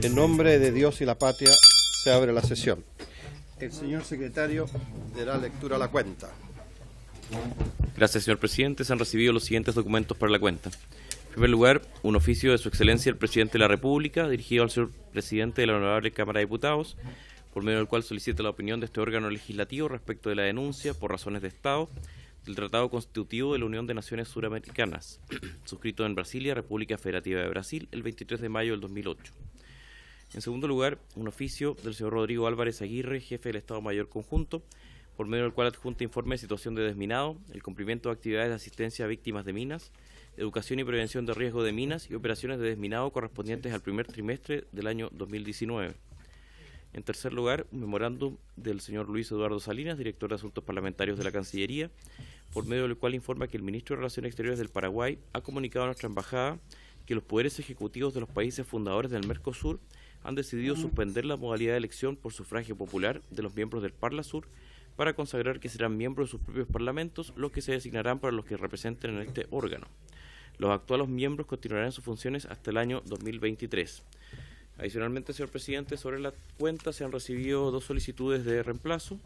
En nombre de Dios y la patria se abre la sesión. El señor secretario dará lectura a la cuenta. Gracias, señor presidente. Se han recibido los siguientes documentos para la cuenta. En primer lugar, un oficio de su excelencia el presidente de la República, dirigido al señor presidente de la Honorable Cámara de Diputados, por medio del cual solicita la opinión de este órgano legislativo respecto de la denuncia, por razones de Estado, del Tratado Constitutivo de la Unión de Naciones Suramericanas, suscrito en Brasilia, República Federativa de Brasil, el 23 de mayo del 2008. En segundo lugar, un oficio del señor Rodrigo Álvarez Aguirre, jefe del Estado Mayor Conjunto, por medio del cual adjunta informe de situación de desminado, el cumplimiento de actividades de asistencia a víctimas de minas, educación y prevención de riesgo de minas y operaciones de desminado correspondientes al primer trimestre del año 2019. En tercer lugar, un memorándum del señor Luis Eduardo Salinas, director de Asuntos Parlamentarios de la Cancillería, por medio del cual informa que el ministro de Relaciones Exteriores del Paraguay ha comunicado a nuestra embajada que los poderes ejecutivos de los países fundadores del Mercosur han decidido suspender la modalidad de elección por sufragio popular de los miembros del Parlasur para consagrar que serán miembros de sus propios parlamentos los que se designarán para los que representen en este órgano. Los actuales miembros continuarán sus funciones hasta el año 2023. Adicionalmente, señor presidente, sobre la cuenta se han recibido dos solicitudes de reemplazo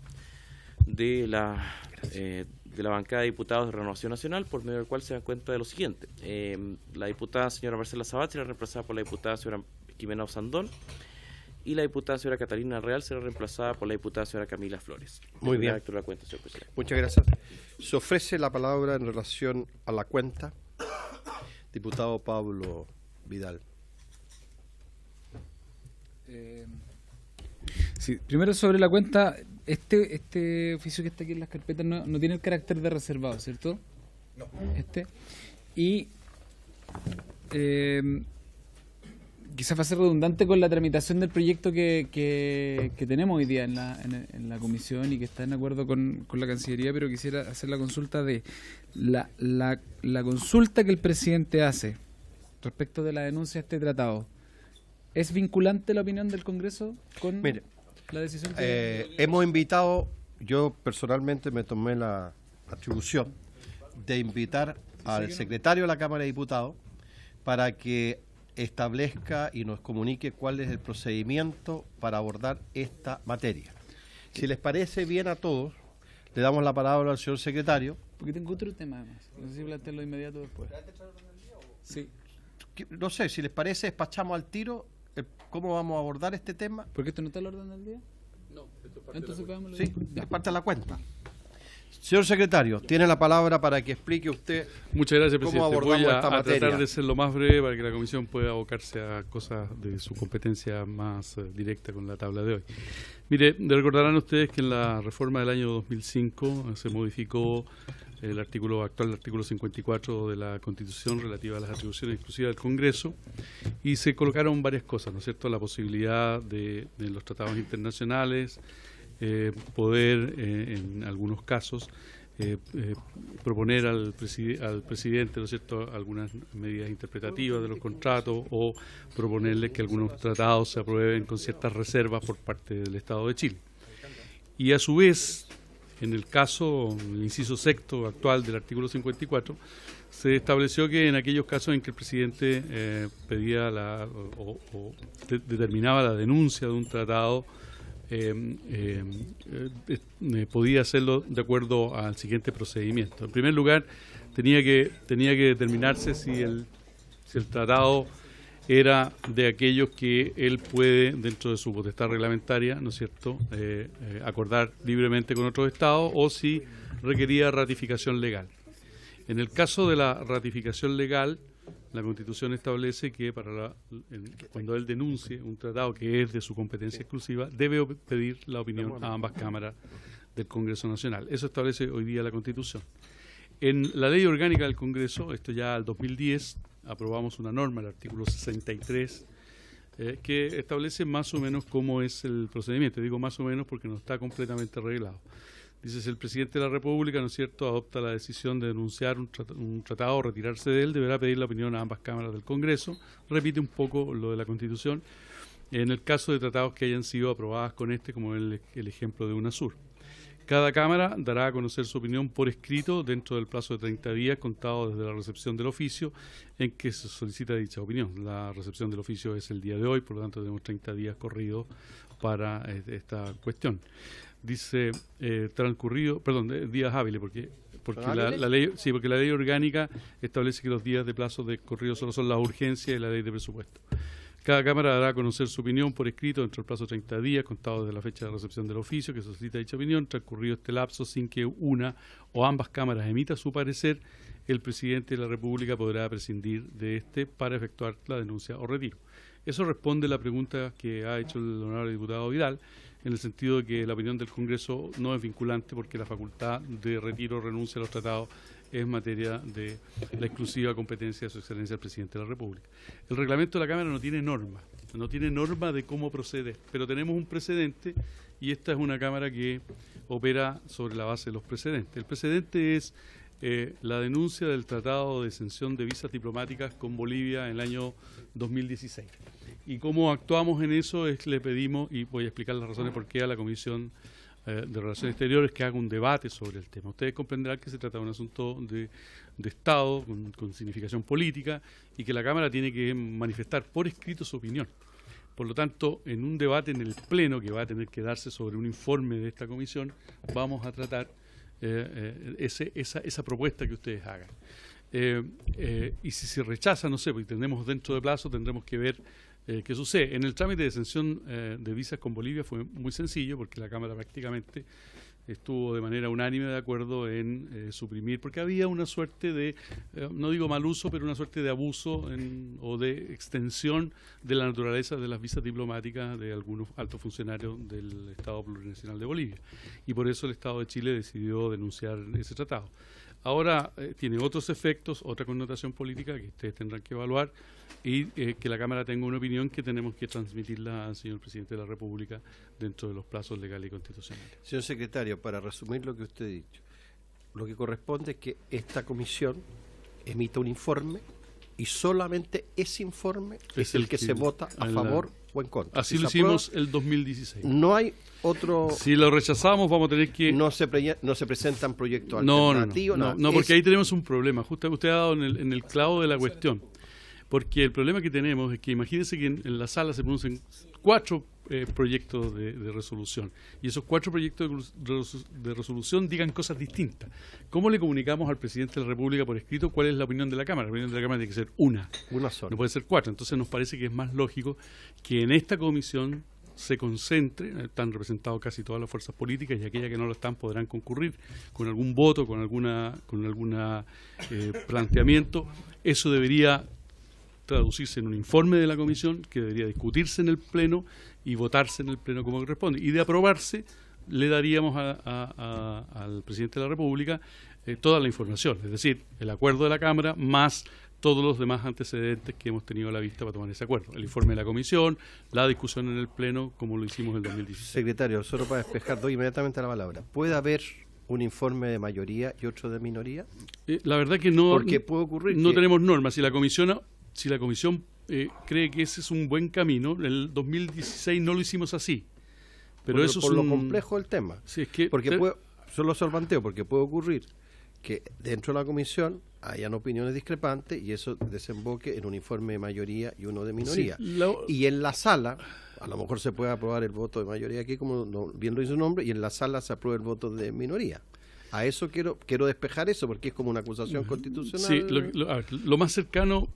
de la bancada de diputados de Renovación Nacional, por medio del cual se dan cuenta de lo siguiente. La diputada señora Marcela Sabat será reemplazada por la diputada señora Jimena Osandón, y la diputada señora Catalina Real será reemplazada por la diputada señora Camila Flores. Muy bien. Lectura de la cuenta, señor presidente. Muchas gracias. Se ofrece la palabra en relación a la cuenta. Diputado Pablo Vidal. Sí, primero sobre la cuenta, este oficio que está aquí en las carpetas no tiene el carácter de reservado, ¿cierto? No. Y quizás va a ser redundante con la tramitación del proyecto que tenemos hoy día en la comisión y que está en acuerdo con la Cancillería, pero quisiera hacer la consulta de la consulta que el presidente hace respecto de la denuncia de este tratado. ¿Es vinculante la opinión del Congreso con la decisión que... Hemos invitado, yo personalmente me tomé la atribución de invitar al secretario de la Cámara de Diputados para que establezca y nos comunique cuál es el procedimiento para abordar esta materia. Si les parece bien a todos, le damos la palabra al señor secretario. Porque tengo otro tema además, no sé si plantearlo inmediato después. Sí. No sé, si les parece, despachamos al tiro cómo vamos a abordar este tema. ¿Porque esto no está al orden del día? No, esto es parte entonces de la cuenta. Sí, es parte de la cuenta. Señor secretario, tiene la palabra para que explique usted. Muchas gracias, cómo presidente. abordamos Voy esta materia. tratar de ser lo más breve para que la comisión pueda abocarse a cosas de su competencia más directa con la tabla de hoy. Mire, recordarán ustedes que en la reforma del año 2005 se modificó el artículo 54 de la Constitución relativa a las atribuciones exclusivas del Congreso y se colocaron varias cosas, ¿no es cierto? La posibilidad de los tratados internacionales, poder en algunos casos proponer al presidente, ¿no es cierto?, algunas medidas interpretativas de los contratos o proponerle que algunos tratados se aprueben con ciertas reservas por parte del Estado de Chile. Y a su vez, en el caso, el inciso sexto actual del artículo 54, se estableció que en aquellos casos en que el presidente pedía determinaba la denuncia de un tratado, podía hacerlo de acuerdo al siguiente procedimiento. En primer lugar, tenía que determinarse si el tratado era de aquellos que él puede, dentro de su potestad reglamentaria, ¿no es cierto?, acordar libremente con otros estados, o si requería ratificación legal. En el caso de la ratificación legal, la Constitución establece que cuando él denuncie un tratado que es de su competencia exclusiva, debe pedir la opinión a ambas cámaras del Congreso Nacional. Eso establece hoy día la Constitución. En la Ley Orgánica del Congreso, esto ya al 2010, aprobamos una norma, el artículo 63, que establece más o menos cómo es el procedimiento. Digo más o menos porque no está completamente arreglado. Dice, si el presidente de la República, ¿no es cierto?, adopta la decisión de denunciar un tratado o retirarse de él, deberá pedir la opinión a ambas cámaras del Congreso. Repite un poco lo de la Constitución. En el caso de tratados que hayan sido aprobados con como el ejemplo de UNASUR. Cada Cámara dará a conocer su opinión por escrito dentro del plazo de 30 días contado desde la recepción del oficio en que se solicita dicha opinión. La recepción del oficio es el día de hoy, por lo tanto tenemos 30 días corridos para esta cuestión. Dice días hábiles, porque la ley, sí, porque la ley orgánica establece que los días de plazo de corrido solo son las urgencias y la ley de presupuesto. Cada Cámara dará a conocer su opinión por escrito dentro del plazo de 30 días, contado desde la fecha de recepción del oficio que solicita dicha opinión, transcurrido este lapso sin que una o ambas cámaras emita su parecer, el presidente de la República podrá prescindir de este para efectuar la denuncia o retiro. Eso responde a la pregunta que ha hecho el honorable diputado Vidal, en el sentido de que la opinión del Congreso no es vinculante porque la facultad de retiro o renuncia a los tratados es materia de la exclusiva competencia de su excelencia el presidente de la República. El reglamento de la Cámara no tiene norma de cómo proceder, pero tenemos un precedente y esta es una Cámara que opera sobre la base de los precedentes. El precedente es la denuncia del Tratado de Exención de Visas Diplomáticas con Bolivia en el año 2016. Y cómo actuamos en eso es que le pedimos, y voy a explicar las razones por qué, a la Comisión de Relaciones Exteriores que haga un debate sobre el tema. Ustedes comprenderán que se trata de un asunto de Estado con significación política y que la Cámara tiene que manifestar por escrito su opinión. Por lo tanto, en un debate en el Pleno que va a tener que darse sobre un informe de esta comisión, vamos a tratar esa propuesta que ustedes hagan. Y si se rechaza, no sé, porque tendremos dentro de plazo, tendremos que ver qué sucede. En el trámite de exención de visas con Bolivia fue muy sencillo, porque la Cámara prácticamente estuvo de manera unánime de acuerdo en suprimir, porque había una suerte de, no digo mal uso, pero una suerte de abuso o de extensión de la naturaleza de las visas diplomáticas de algunos altos funcionarios del Estado Plurinacional de Bolivia. Y por eso el Estado de Chile decidió denunciar ese tratado. Ahora tiene otros efectos, otra connotación política que ustedes tendrán que evaluar y que la Cámara tenga una opinión que tenemos que transmitirla al señor Presidente de la República dentro de los plazos legales y constitucionales. Señor Secretario, para resumir lo que usted ha dicho, lo que corresponde es que esta comisión emita un informe y solamente ese informe es el que se vota a favor o en contra. Así lo hicimos el 2016. No hay otro... Si lo rechazamos vamos a tener que... No se presentan proyectos alternativos. No, porque ahí tenemos un problema. Justo usted ha dado en el clavo de la cuestión. Porque el problema que tenemos es que imagínense que en la sala se pronuncian 4 proyectos de resolución y esos 4 proyectos de resolución digan cosas distintas. ¿Cómo le comunicamos al presidente de la República por escrito cuál es la opinión de la Cámara? La opinión de la Cámara tiene que ser una sola. No puede ser 4. Entonces nos parece que es más lógico que en esta comisión se concentre, están representados casi todas las fuerzas políticas y aquellas que no lo están podrán concurrir con algún voto, con alguna planteamiento. Eso debería traducirse en un informe de la comisión que debería discutirse en el Pleno y votarse en el Pleno como corresponde. Y de aprobarse, le daríamos al Presidente de la República toda la información, es decir, el acuerdo de la Cámara más todos los demás antecedentes que hemos tenido a la vista para tomar ese acuerdo. El informe de la comisión, la discusión en el Pleno, como lo hicimos en el 2016. Secretario, solo para despejar, doy inmediatamente la palabra. ¿Puede haber un informe de mayoría y otro de minoría? La verdad que no. Porque puede ocurrir no tenemos normas. Si la comisión cree que ese es un buen camino, en el 2016 no lo hicimos así. Pero eso por lo complejo del tema. Sí, es que solo solvanteo, porque puede ocurrir que dentro de la comisión hayan opiniones discrepantes y eso desemboque en un informe de mayoría y uno de minoría. Sí, y en la sala, a lo mejor se puede aprobar el voto de mayoría aquí, como bien lo dice su nombre, y en la sala se aprueba el voto de minoría. A eso quiero despejar eso, porque es como una acusación constitucional. Sí, lo más cercano,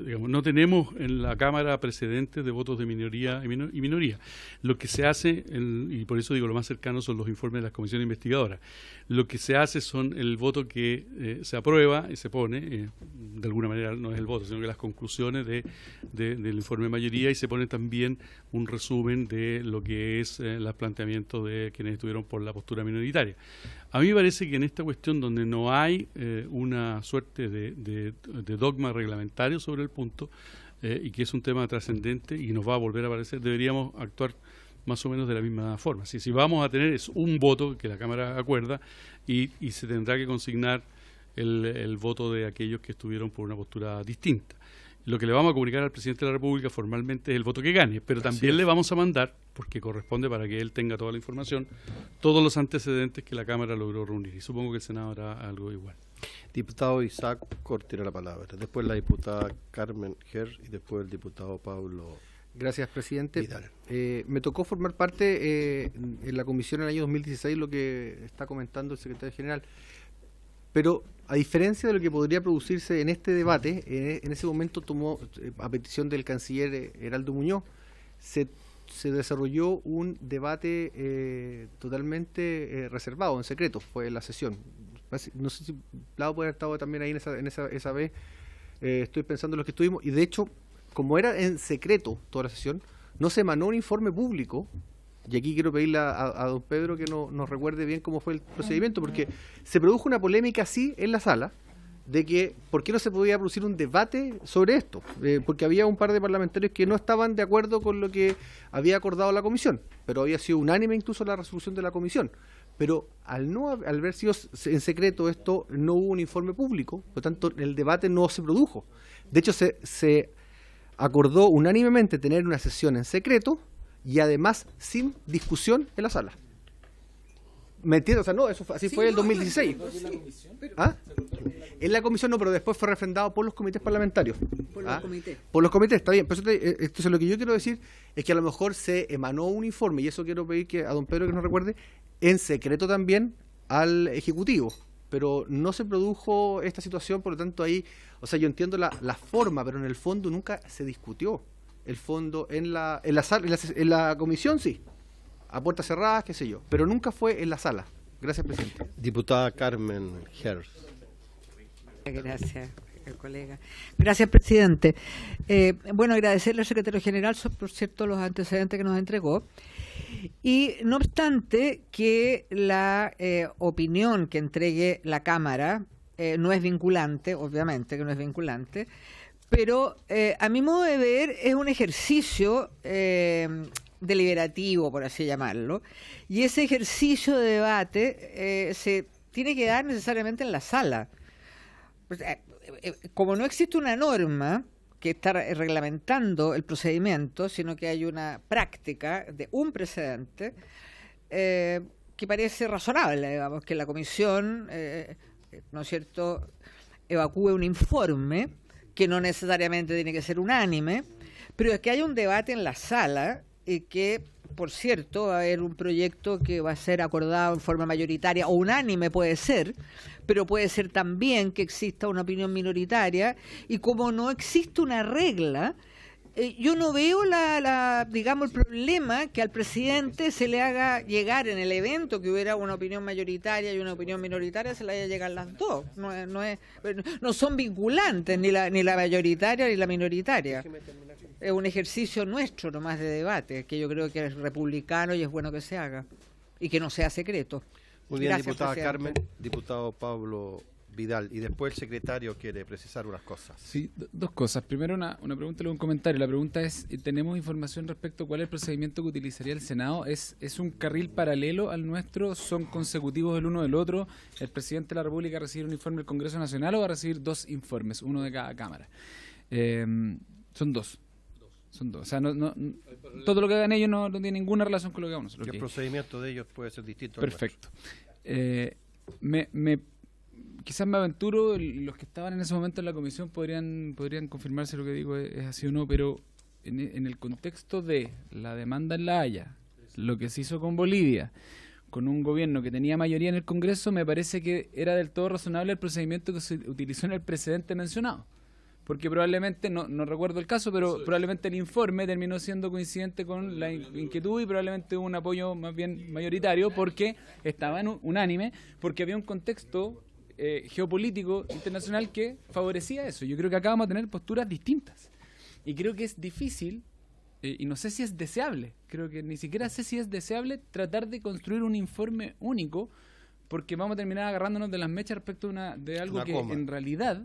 digamos, no tenemos en la Cámara precedentes de votos de minoría y minoría. Lo que se hace, y por eso digo lo más cercano, son los informes de las comisiones investigadoras. Lo que se hace son el voto que se aprueba y se pone, de alguna manera no es el voto, sino que las conclusiones del informe de mayoría, y se pone también un resumen de lo que es los planteamientos de quienes estuvieron por la postura minoritaria. A mí me parece que en esta cuestión donde no hay una suerte de dogma reglamentario sobre el punto y que es un tema trascendente y nos va a volver a aparecer, deberíamos actuar más o menos de la misma forma. Si vamos a tener es un voto que la Cámara acuerda y se tendrá que consignar el voto de aquellos que estuvieron por una postura distinta. Lo que le vamos a comunicar al presidente de la República formalmente es el voto que gane, pero también le vamos a mandar, porque corresponde para que él tenga toda la información, todos los antecedentes que la Cámara logró reunir. Y supongo que el Senado hará algo igual. Diputado Isaac Cor tiene la palabra. Después la diputada Carmen Ger y después el diputado Pablo. Gracias, presidente. Vidal. Me tocó formar parte en la comisión en el año 2016, lo que está comentando el secretario general. Pero a diferencia de lo que podría producirse en este debate, en ese momento tomó, a petición del canciller Heraldo Muñoz, se desarrolló un debate totalmente reservado, en secreto, fue la sesión. No sé si Lau puede haber estado también ahí en esa vez, estoy pensando en lo que estuvimos, y de hecho, como era en secreto toda la sesión, no se emanó un informe público. Y aquí quiero pedirle a don Pedro que nos recuerde bien cómo fue el procedimiento, porque se produjo una polémica así en la sala, de que por qué no se podía producir un debate sobre esto, porque había un par de parlamentarios que no estaban de acuerdo con lo que había acordado la comisión, pero había sido unánime incluso la resolución de la comisión. Pero al haber sido en secreto esto, no hubo un informe público, por lo tanto el debate no se produjo. De hecho se acordó unánimemente tener una sesión en secreto, y además sin discusión en la sala. ¿Me entiendes? O sea, no, eso así fue el 2016. ¿Ah? En la comisión no, pero después fue refrendado por los comités parlamentarios. Por los comités. Por los comités, está bien. Entonces lo que yo quiero decir es que a lo mejor se emanó un informe, y eso quiero pedir a don Pedro que nos recuerde, en secreto también al Ejecutivo. Pero no se produjo esta situación, por lo tanto ahí, o sea, yo entiendo la forma, pero en el fondo nunca se discutió. El fondo en la comisión sí, a puertas cerradas, qué sé yo, pero nunca fue en la sala. Gracias, presidente. Diputada Carmen Ger. Gracias, colega. Gracias, presidente. Bueno, agradecerle al secretario general, por cierto, los antecedentes que nos entregó. Y no obstante que la opinión que entregue la Cámara no es vinculante, obviamente que no es vinculante, pero a mi modo de ver es un ejercicio deliberativo, por así llamarlo, y ese ejercicio de debate se tiene que dar necesariamente en la sala. Como no existe una norma que está reglamentando el procedimiento, sino que hay una práctica de un precedente que parece razonable, digamos, que la comisión, ¿no es cierto?, evacúe un informe que no necesariamente tiene que ser unánime, pero es que hay un debate en la sala y que, por cierto, va a haber un proyecto que va a ser acordado en forma mayoritaria o unánime, puede ser, pero puede ser también que exista una opinión minoritaria, y como no existe una regla, yo no veo digamos, el problema que al presidente se le haga llegar en el evento que hubiera una opinión mayoritaria y una opinión minoritaria, se le haya llegar las dos. No son vinculantes ni la mayoritaria ni la minoritaria. Es un ejercicio nuestro nomás de debate, que yo creo que es republicano y es bueno que se haga y que no sea secreto. Muy bien, Gracias, diputada presidente. Carmen, diputado Pablo Vidal, y después el secretario quiere precisar unas cosas. Sí, dos cosas. Primero una pregunta y luego un comentario. La pregunta es, ¿tenemos información respecto a cuál es el procedimiento que utilizaría el Senado? ¿Es un carril paralelo al nuestro? ¿Son consecutivos el uno del otro? ¿El presidente de la República recibir un informe del Congreso Nacional o va a recibir dos informes, uno de cada Cámara? Son dos. O sea, todo lo que hagan ellos no tiene ninguna relación con lo que hagamos nosotros. El procedimiento de ellos puede ser distinto. Perfecto. Quizás me aventuro, los que estaban en ese momento en la comisión podrían confirmar si lo que digo es así o no, pero en el contexto de la demanda en La Haya, lo que se hizo con Bolivia, con un gobierno que tenía mayoría en el Congreso, me parece que era del todo razonable el procedimiento que se utilizó en el precedente mencionado. Porque probablemente, no recuerdo el caso, pero probablemente el informe terminó siendo coincidente con la inquietud y probablemente hubo un apoyo más bien mayoritario porque estaba unánime, porque había un contexto geopolítico internacional que favorecía eso. Yo creo que acá vamos a tener posturas distintas. Y creo que es difícil, y no sé si es deseable, creo que ni siquiera sé si es deseable tratar de construir un informe único, porque vamos a terminar agarrándonos de las mechas respecto de algo que en realidad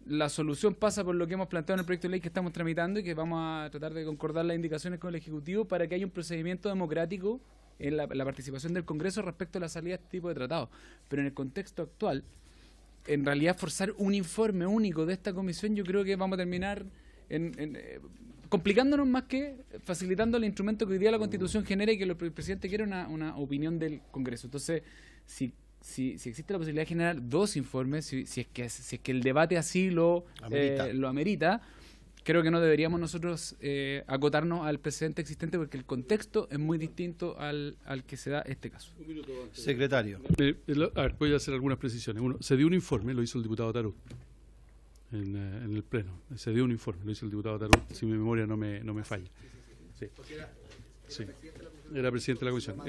la solución pasa por lo que hemos planteado en el proyecto de ley que estamos tramitando y que vamos a tratar de concordar las indicaciones con el Ejecutivo para que haya un procedimiento democrático en la participación del Congreso respecto a la salida de este tipo de tratados. Pero en el contexto actual, en realidad forzar un informe único de esta comisión, yo creo que vamos a terminar complicándonos más que facilitando el instrumento que hoy día la Constitución genera y que el presidente quiere una opinión del Congreso. Entonces, si existe la posibilidad de generar dos informes, si es que el debate así lo amerita, creo que no deberíamos nosotros acotarnos al precedente existente porque el contexto es muy distinto al que se da este caso. Secretario. A ver, voy a hacer algunas precisiones. Uno, se dio un informe, lo hizo el diputado Tarut en el Pleno. Se dio un informe, lo hizo el diputado Tarut, si mi memoria no me falla. Sí. Sí. Era presidente de la comisión.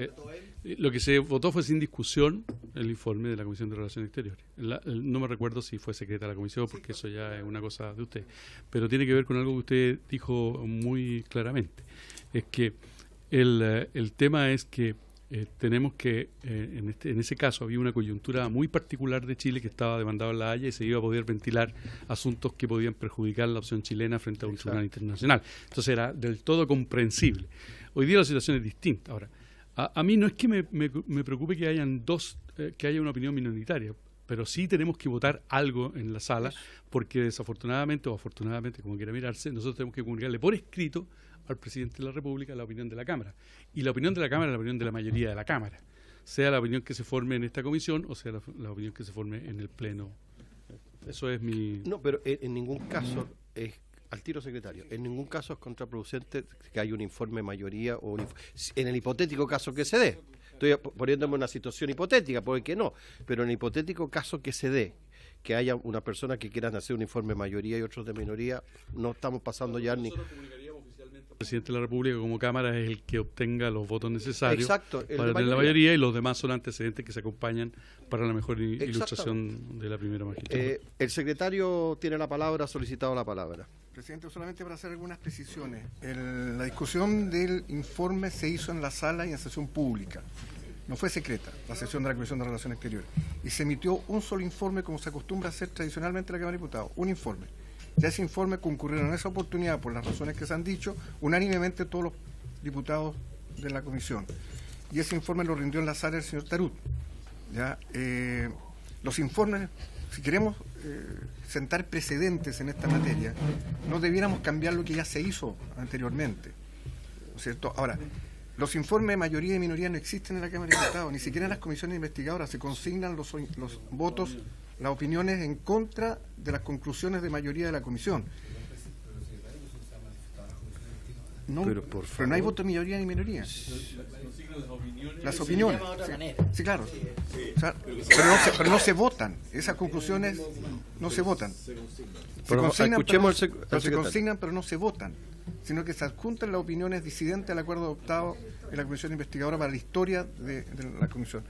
Lo que se votó fue sin discusión el informe de la Comisión de Relaciones Exteriores. No me recuerdo si fue secreta de la comisión, porque eso ya es una cosa de usted. Pero tiene que ver con algo que usted dijo muy claramente. Es que el tema es que tenemos que, en ese caso había una coyuntura muy particular de Chile que estaba demandado en La Haya y se iba a poder ventilar asuntos que podían perjudicar la opción chilena frente a un tribunal internacional. Entonces era del todo comprensible. Hoy día la situación es distinta. Ahora, a mí no es que me preocupe que hayan que haya una opinión minoritaria, pero sí tenemos que votar algo en la sala, porque desafortunadamente o afortunadamente, como quiera mirarse, nosotros tenemos que comunicarle por escrito al presidente de la República la opinión de la Cámara. Y la opinión de la Cámara es la opinión de la mayoría de la Cámara, sea la opinión que se forme en esta comisión o sea la opinión que se forme en el Pleno. Eso es mi... No, pero en ningún caso es... Al tiro, secretario, en ningún caso es contraproducente que haya un informe mayoría o en el hipotético caso que se dé. Estoy poniéndome en una situación hipotética, porque no, pero en el hipotético caso que se dé, que haya una persona que quiera hacer un informe mayoría y otros de minoría, no estamos pasando ya ni... El presidente de la República como Cámara es el que obtenga los votos necesarios para tener la mayoría y los demás son antecedentes que se acompañan para la mejor ilustración de la primera magistratura. El secretario tiene la palabra, ha solicitado la palabra. Presidente, solamente para hacer algunas precisiones. La discusión del informe se hizo en la sala y en sesión pública. No fue secreta la sesión de la Comisión de Relaciones Exteriores. Y se emitió un solo informe como se acostumbra a hacer tradicionalmente en la Cámara de Diputados. Un informe. Ya ese informe concurrieron en esa oportunidad, por las razones que se han dicho, unánimemente todos los diputados de la comisión. Y ese informe lo rindió en la sala el señor Tarut. ¿Ya? Los informes, si queremos sentar precedentes en esta materia, no debiéramos cambiar lo que ya se hizo anteriormente, ¿no es cierto? Ahora, los informes de mayoría y minoría no existen en la Cámara de Diputados, ni siquiera en las comisiones investigadoras se consignan los votos, las opiniones en contra de las conclusiones de mayoría de la comisión. No, pero no hay voto de mayoría ni minoría. Las opiniones. Sí, claro. O sea, pero no se votan. Esas conclusiones no se votan. Se consignan, pero no se votan, sino que se adjuntan las opiniones disidentes al acuerdo adoptado en la Comisión Investigadora para la historia de la Comisión.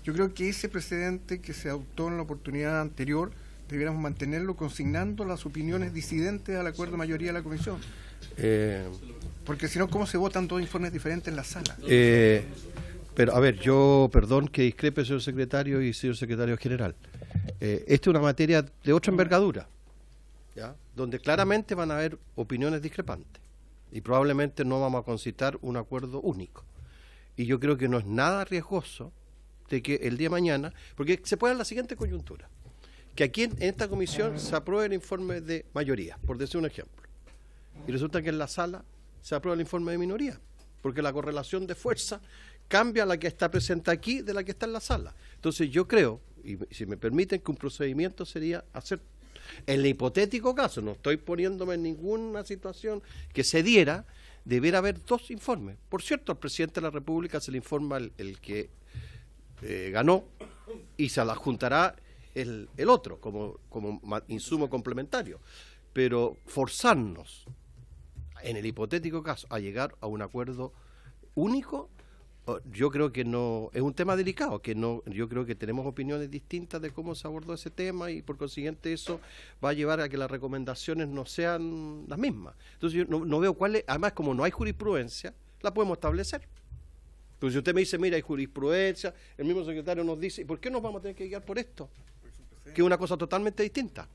Yo creo que ese precedente que se adoptó en la oportunidad anterior debiéramos mantenerlo consignando las opiniones disidentes al acuerdo de mayoría de la Comisión. Porque si no, ¿cómo se votan dos informes diferentes en la sala? Pero, a ver, yo, perdón que discrepe, señor secretario y señor secretario general. Esta es una materia de otra envergadura, ¿ya? Donde claramente van a haber opiniones discrepantes y probablemente no vamos a concitar un acuerdo único. Y yo creo que no es nada riesgoso de que el día de mañana, porque se puede dar la siguiente coyuntura, que aquí en esta comisión se apruebe el informe de mayoría, por decir un ejemplo, y resulta que en la sala se aprueba el informe de minoría, porque la correlación de fuerza cambia la que está presente aquí de la que está en la sala. Entonces yo creo, y si me permiten, que un procedimiento sería hacer, en el hipotético caso, no estoy poniéndome en ninguna situación que se diera, debiera haber dos informes. Por cierto, al presidente de la República se le informa el que ganó y se le adjuntará el otro como insumo complementario. Pero forzarnos, en el hipotético caso, a llegar a un acuerdo único, yo creo que no, es un tema delicado, que no, yo creo que tenemos opiniones distintas de cómo se abordó ese tema y por consiguiente eso va a llevar a que las recomendaciones no sean las mismas. Entonces yo no veo cuál es, además como no hay jurisprudencia, la podemos establecer. Pero si usted me dice, mira, hay jurisprudencia, el mismo secretario nos dice, ¿y por qué nos vamos a tener que guiar por esto? Que es una cosa totalmente distinta.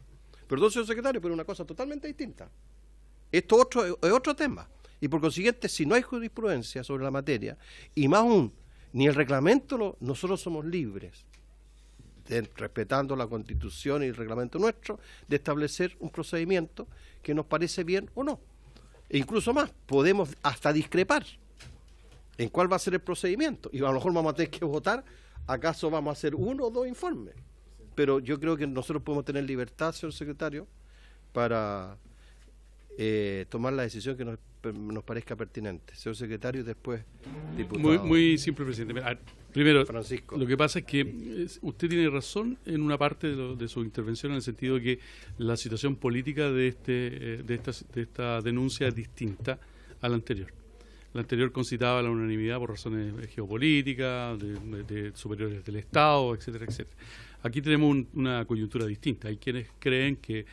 Perdón, señor secretario, pero es una cosa totalmente distinta. Esto es otro tema. Y por consiguiente, si no hay jurisprudencia sobre la materia, y más aún, ni el reglamento, nosotros somos libres respetando la Constitución y el reglamento nuestro, de establecer un procedimiento que nos parece bien o no. E incluso más, podemos hasta discrepar en cuál va a ser el procedimiento, y a lo mejor vamos a tener que votar, acaso vamos a hacer 1 o 2 informes. Pero yo creo que nosotros podemos tener libertad, señor secretario, para tomar la decisión que nos parezca pertinente. Señor secretario, y después diputado. Muy simple, presidente. Mira, primero, Francisco. lo que pasa es que usted tiene razón en una parte de su intervención, en el sentido de que la situación política de esta denuncia es distinta a la anterior. La anterior concitaba la unanimidad por razones geopolíticas, de superiores del Estado, etcétera, etcétera. Aquí tenemos una coyuntura distinta. Hay quienes creen que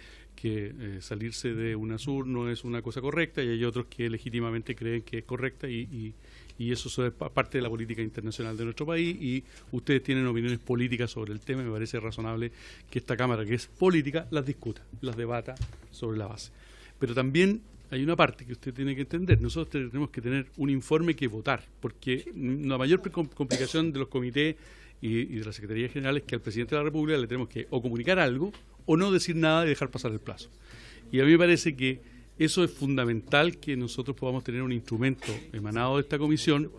salirse de UNASUR no es una cosa correcta, y hay otros que legítimamente creen que es correcta, y eso es parte de la política internacional de nuestro país, y ustedes tienen opiniones políticas sobre el tema, y me parece razonable que esta Cámara, que es política, las discuta, las debata sobre la base. Pero también hay una parte que usted tiene que entender: nosotros tenemos que tener un informe que votar, porque la mayor complicación de los comités y de la Secretaría General es que al presidente de la República le tenemos que o comunicar algo o no decir nada y dejar pasar el plazo. Y a mí me parece que eso es fundamental, que nosotros podamos tener un instrumento emanado de esta comisión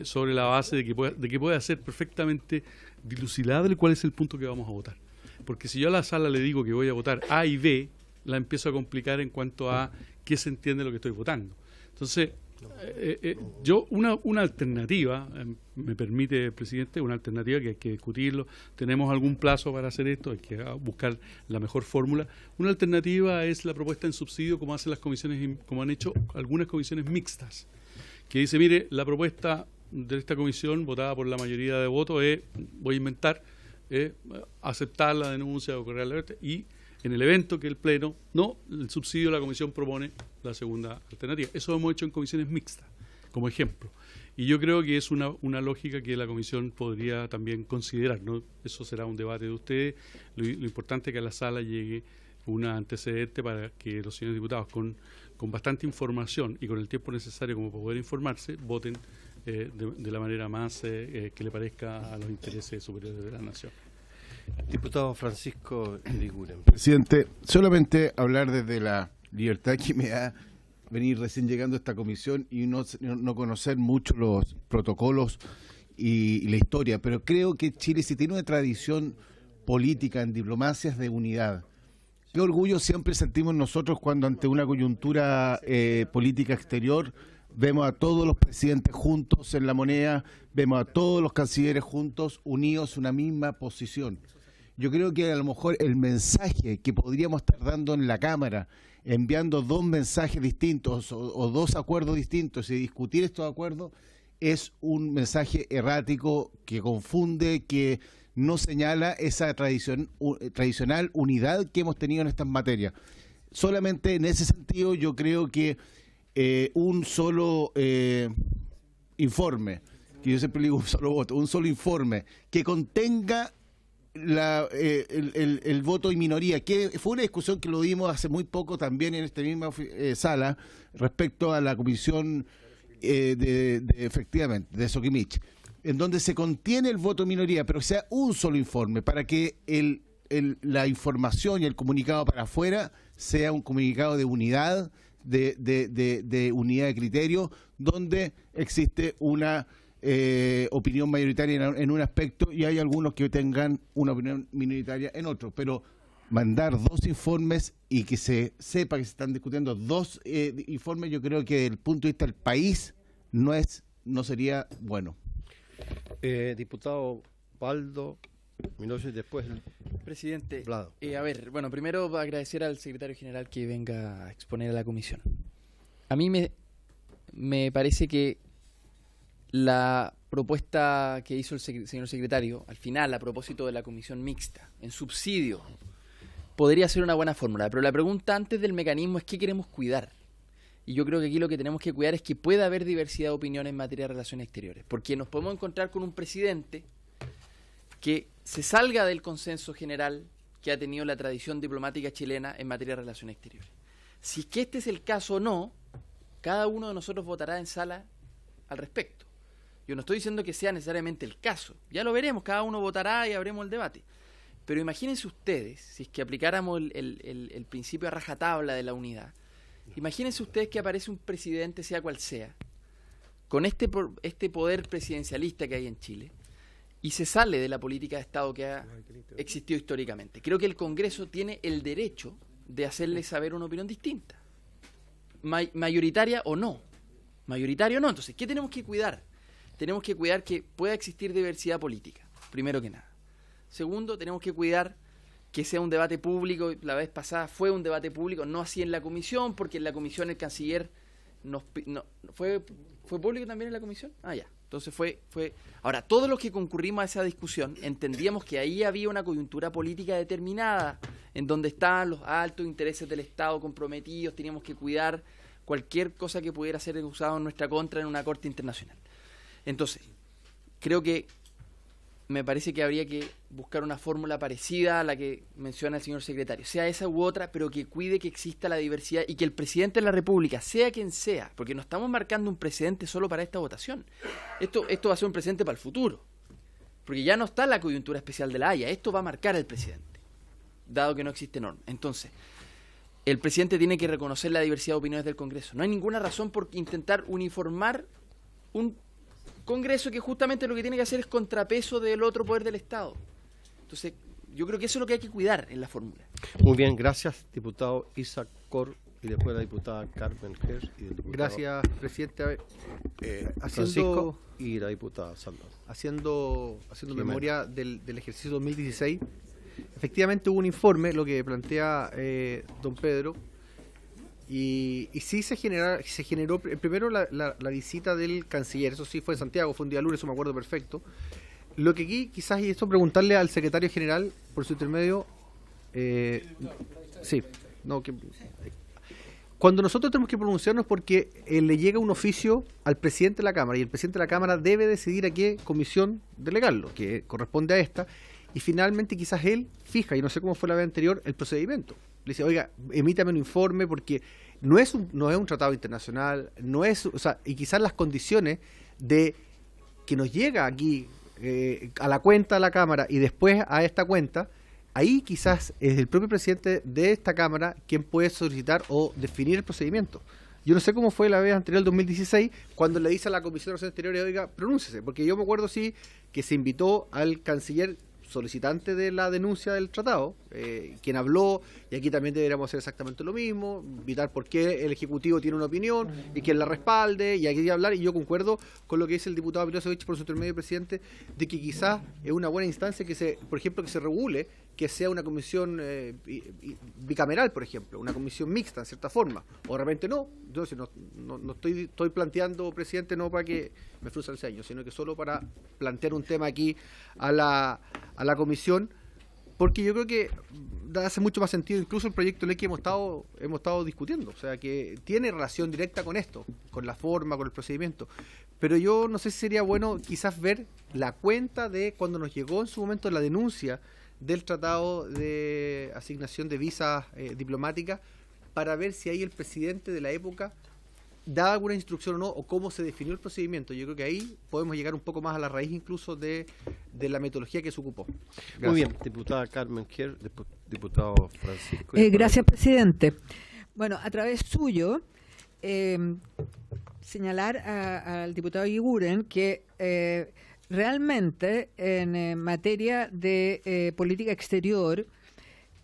sobre la base de que pueda ser perfectamente dilucidable cuál es el punto que vamos a votar. Porque si yo a la sala le digo que voy a votar A y B, la empiezo a complicar en cuanto a qué se entiende lo que estoy votando. Entonces, yo una alternativa, me permite, presidente, una alternativa que hay que discutirlo. Tenemos algún plazo para hacer esto, hay que buscar la mejor fórmula. Una alternativa es la propuesta en subsidio, como hacen las comisiones, como han hecho algunas comisiones mixtas, que dice: mire, la propuesta de esta comisión, votada por la mayoría de votos, es, voy a inventar, aceptar la denuncia o correr la alerta, y en el evento que el Pleno no, el subsidio, la Comisión propone la segunda alternativa. Eso lo hemos hecho en comisiones mixtas, como ejemplo. Y yo creo que es una lógica que la Comisión podría también considerar, ¿no? Eso será un debate de ustedes. Lo importante es que a la sala llegue una antecedente para que los señores diputados, con bastante información y con el tiempo necesario como para poder informarse, voten de la manera más que le parezca a los intereses superiores de la nación. Diputado Francisco Iriguren. Presidente, solamente hablar desde la libertad que me da venir recién llegando a esta comisión y no conocer mucho los protocolos y la historia, pero creo que Chile sí tiene una tradición política en diplomacias de unidad. Qué orgullo siempre sentimos nosotros cuando ante una coyuntura política exterior vemos a todos los presidentes juntos en la moneda, vemos a todos los cancilleres juntos, unidos, una misma posición. Yo creo que a lo mejor el mensaje que podríamos estar dando en la Cámara, enviando 2 mensajes distintos o 2 acuerdos distintos y discutir estos acuerdos, es un mensaje errático que confunde, que no señala esa tradicional unidad que hemos tenido en estas materias. Solamente en ese sentido yo creo que un solo informe, que yo siempre digo un solo voto, un solo informe que contenga el voto y minoría, que fue una discusión que lo dimos hace muy poco también en esta misma sala respecto a la comisión efectivamente de Soquimich, en donde se contiene el voto de minoría, pero que sea un solo informe para que la información y el comunicado para afuera sea un comunicado de unidad, de unidad de criterio, donde existe una opinión mayoritaria en un aspecto y hay algunos que tengan una opinión minoritaria en otro, pero mandar 2 informes y que se sepa que se están discutiendo 2 informes, yo creo que desde el punto de vista del país no sería bueno. Diputado Baldo Miloche, después Presidente, Vlado. a ver, bueno, primero agradecer al secretario general que venga a exponer a la comisión. A mí me parece que la propuesta que hizo el señor secretario, al final, a propósito de la comisión mixta, en subsidio, podría ser una buena fórmula. Pero la pregunta antes del mecanismo es: ¿qué queremos cuidar? Y yo creo que aquí lo que tenemos que cuidar es que pueda haber diversidad de opiniones en materia de relaciones exteriores. Porque nos podemos encontrar con un presidente que se salga del consenso general que ha tenido la tradición diplomática chilena en materia de relaciones exteriores. Si es que este es el caso o no, cada uno de nosotros votará en sala al respecto. Yo no estoy diciendo que sea necesariamente el caso. Ya lo veremos, cada uno votará y habremos el debate. Pero imagínense ustedes, si es que aplicáramos el principio a rajatabla de la unidad, imagínense ustedes que aparece un presidente, sea cual sea, con este poder presidencialista que hay en Chile, y se sale de la política de Estado que ha existido históricamente. Creo que el Congreso tiene el derecho de hacerle saber una opinión distinta, mayoritaria o no. Mayoritario o no. Entonces, ¿qué tenemos que cuidar? Tenemos que cuidar que pueda existir diversidad política, primero que nada. Segundo, tenemos que cuidar que sea un debate público. La vez pasada fue un debate público, no así en la comisión, porque en la comisión el canciller ¿Fue público también en la comisión? Ah, ya. Entonces fue. Ahora, todos los que concurrimos a esa discusión entendíamos que ahí había una coyuntura política determinada, en donde estaban los altos intereses del Estado comprometidos, teníamos que cuidar cualquier cosa que pudiera ser usada en nuestra contra en una corte internacional. Entonces, creo que me parece que habría que buscar una fórmula parecida a la que menciona el señor secretario, sea esa u otra, pero que cuide que exista la diversidad y que el presidente de la República, sea quien sea, porque no estamos marcando un precedente solo para esta votación, esto va a ser un precedente para el futuro, porque ya no está la coyuntura especial de la Haya, esto va a marcar al presidente, dado que no existe norma. Entonces, el presidente tiene que reconocer la diversidad de opiniones del Congreso. No hay ninguna razón por intentar uniformar un Congreso que justamente lo que tiene que hacer es contrapeso del otro poder del Estado. Entonces, yo creo que eso es lo que hay que cuidar en la fórmula. Muy bien, gracias, diputado Isaac Cor, y después la diputada Carmen Gers y el diputado Gracias, presidente. A ver, Francisco y la diputada Sandra. Haciendo memoria del ejercicio 2016, efectivamente hubo un informe, lo que plantea don Pedro, y sí se generó primero la visita del canciller, eso sí fue en Santiago, fue un día lunes, eso me acuerdo perfecto. Lo que aquí quizás, y esto preguntarle al secretario general, por su intermedio, cuando nosotros tenemos que pronunciarnos porque le llega un oficio al presidente de la Cámara, y el presidente de la Cámara debe decidir a qué comisión delegarlo, que corresponde a esta, y finalmente quizás él fija, y no sé cómo fue la vez anterior, el procedimiento. Le dice, oiga, emítame un informe porque no es un tratado internacional, y quizás las condiciones de que nos llega aquí a la cuenta de la Cámara y después a esta cuenta, ahí quizás es el propio presidente de esta Cámara quien puede solicitar o definir el procedimiento. Yo no sé cómo fue la vez anterior, el 2016, cuando le dice a la Comisión de Relaciones Exteriores, oiga, pronúncese, porque yo me acuerdo sí que se invitó al canciller solicitante de la denuncia del tratado, quien habló, y aquí también deberíamos hacer exactamente lo mismo, invitar por qué el Ejecutivo tiene una opinión y quien la respalde, y aquí hablar, y yo concuerdo con lo que dice el diputado Pirosovich por su intermedio, presidente, de que quizás es una buena instancia que por ejemplo, que se regule, que sea una comisión bicameral, por ejemplo, una comisión mixta, en cierta forma, o de repente no. Yo no estoy planteando, presidente, no para que me frustre el ceño, sino que solo para plantear un tema aquí a la comisión, porque yo creo que hace mucho más sentido incluso el proyecto de ley que hemos estado discutiendo, o sea, que tiene relación directa con esto, con la forma, con el procedimiento, pero yo no sé si sería bueno quizás ver la cuenta de cuando nos llegó en su momento la denuncia del tratado de asignación de visas diplomáticas, para ver si ahí el presidente de la época da alguna instrucción o no, o cómo se definió el procedimiento. Yo creo que ahí podemos llegar un poco más a la raíz incluso de la metodología que se ocupó. Gracias. Muy bien, diputada Carmen Gers, diputado Francisco. Gracias, presidente. Bueno, a través suyo, señalar al diputado Iguren que realmente en materia de política exterior,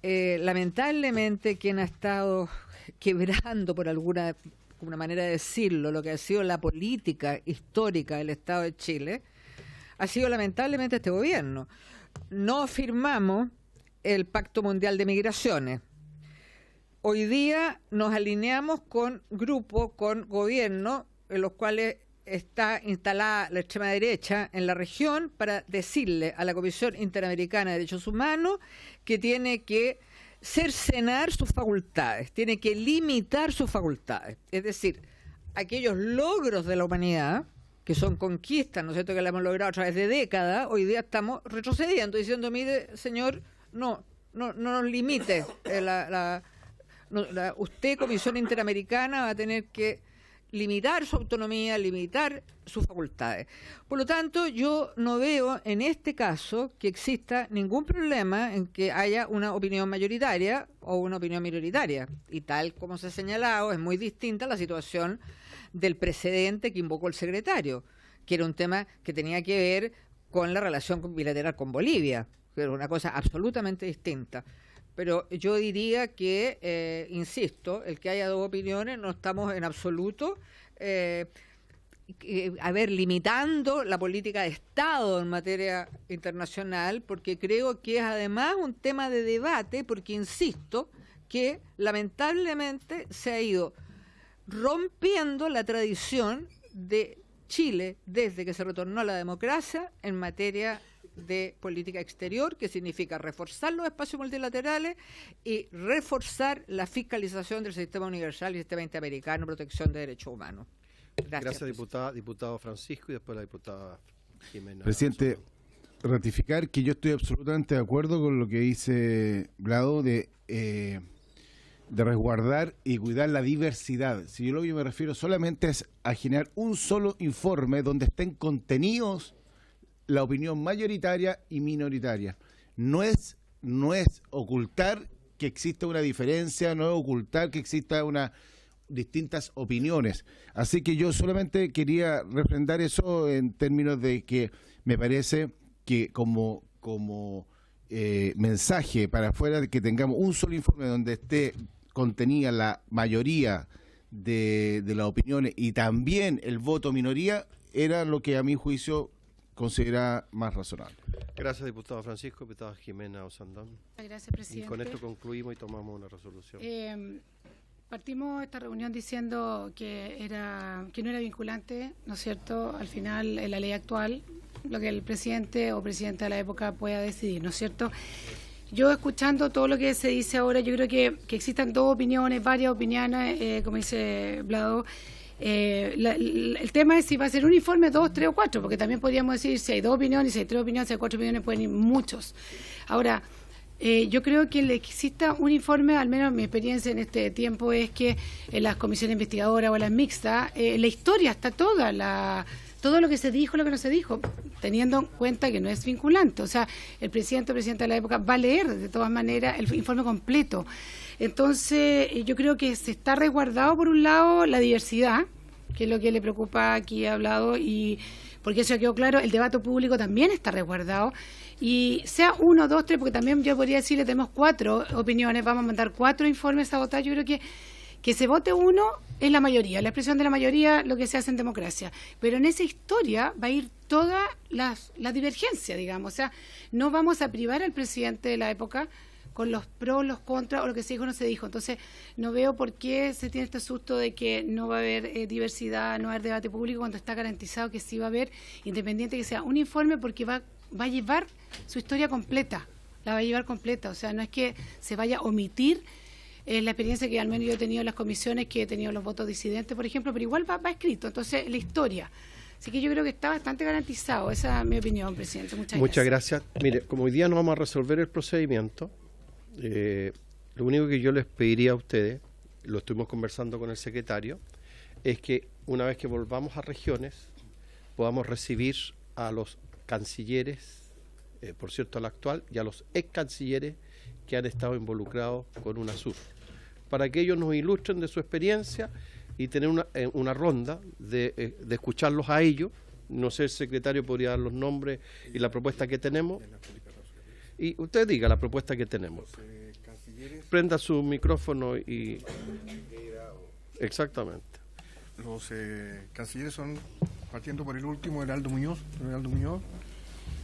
lamentablemente quien ha estado quebrando, por alguna manera de decirlo, lo que ha sido la política histórica del Estado de Chile, ha sido lamentablemente este gobierno. No firmamos el Pacto Mundial de Migraciones. Hoy día nos alineamos con grupos, con gobiernos en los cuales está instalada la extrema derecha en la región para decirle a la Comisión Interamericana de Derechos Humanos que tiene que cercenar sus facultades, tiene que limitar sus facultades. Es decir, aquellos logros de la humanidad, que son conquistas, ¿no es cierto?, que la hemos logrado a través de décadas, hoy día estamos retrocediendo, diciendo, mire, señor, no nos limite, usted, Comisión Interamericana, va a tener que limitar su autonomía, limitar sus facultades. Por lo tanto, yo no veo en este caso que exista ningún problema en que haya una opinión mayoritaria o una opinión minoritaria. Y tal como se ha señalado, es muy distinta la situación del precedente que invocó el secretario, que era un tema que tenía que ver con la relación bilateral con Bolivia, que era una cosa absolutamente distinta. Pero yo diría que, insisto, el que haya dos opiniones no estamos en absoluto, limitando la política de Estado en materia internacional, porque creo que es además un tema de debate, porque insisto que lamentablemente se ha ido rompiendo la tradición de Chile desde que se retornó a la democracia en materia de política exterior, que significa reforzar los espacios multilaterales y reforzar la fiscalización del sistema universal y sistema interamericano de protección de derechos humanos. Gracias, diputado Francisco, y después la diputada Jimena. Presidente, ratificar que yo estoy absolutamente de acuerdo con lo que dice Blado de resguardar y cuidar la diversidad. Si yo lo que me refiero solamente es a generar un solo informe donde estén contenidos la opinión mayoritaria y minoritaria. No es ocultar que exista una diferencia, no es ocultar que exista distintas opiniones. Así que yo solamente quería refrendar eso en términos de que me parece que como mensaje para afuera, de que tengamos un solo informe donde esté contenida la mayoría de las opiniones y también el voto minoría, era lo que a mi juicio considera más razonable. Gracias, diputado Francisco. Diputada Jimena Osandón. Gracias, presidente. Y con esto concluimos y tomamos una resolución. Partimos esta reunión diciendo que no era vinculante, ¿no es cierto?, al final en la ley actual, lo que el presidente o presidenta de la época pueda decidir, ¿no es cierto? Yo, escuchando todo lo que se dice ahora, yo creo que existan dos opiniones, varias opiniones, como dice Blado. El tema es si va a ser un informe, 2, 3 o 4, porque también podríamos decir si hay 2 opiniones, si hay 3 opiniones, si hay 4 opiniones, pueden ir muchos. Ahora, yo creo que exista un informe, al menos mi experiencia en este tiempo es que en las comisiones investigadoras o en las mixtas, la historia está todo lo que se dijo, lo que no se dijo, teniendo en cuenta que no es vinculante. O sea, el presidente o presidenta de la época va a leer de todas maneras el informe completo. Entonces, yo creo que se está resguardado, por un lado, la diversidad, que es lo que le preocupa aquí ha hablado, y porque eso quedó claro, el debate público también está resguardado, y sea 1, 2, 3, porque también yo podría decirle, tenemos 4 opiniones, vamos a mandar 4 informes a votar. Yo creo que se vote uno es la mayoría, la expresión de la mayoría, lo que se hace en democracia. Pero en esa historia va a ir toda la divergencia, digamos. O sea, no vamos a privar al presidente de la época con los pros, los contras, o lo que se dijo o no se dijo. Entonces, no veo por qué se tiene este susto de que no va a haber diversidad, no va a haber debate público, cuando está garantizado que sí va a haber, independiente que sea un informe, porque va a llevar su historia completa, la va a llevar completa. O sea, no es que se vaya a omitir la experiencia que al menos yo he tenido en las comisiones, que he tenido los votos disidentes, por ejemplo, pero igual va escrito. Entonces, la historia. Así que yo creo que está bastante garantizado. Esa es mi opinión, presidente. Muchas gracias. Mire, como hoy día no vamos a resolver el procedimiento, lo único que yo les pediría a ustedes, lo estuvimos conversando con el secretario, es que una vez que volvamos a regiones, podamos recibir a los cancilleres, por cierto al actual, y a los ex cancilleres que han estado involucrados con UNASUR, para que ellos nos ilustren de su experiencia y tener una ronda de escucharlos a ellos. No sé, el secretario podría dar los nombres y la propuesta que tenemos. Y usted diga la propuesta que tenemos. Prenda su micrófono y... Exactamente. Los cancilleres son, partiendo por el último, Heraldo Muñoz.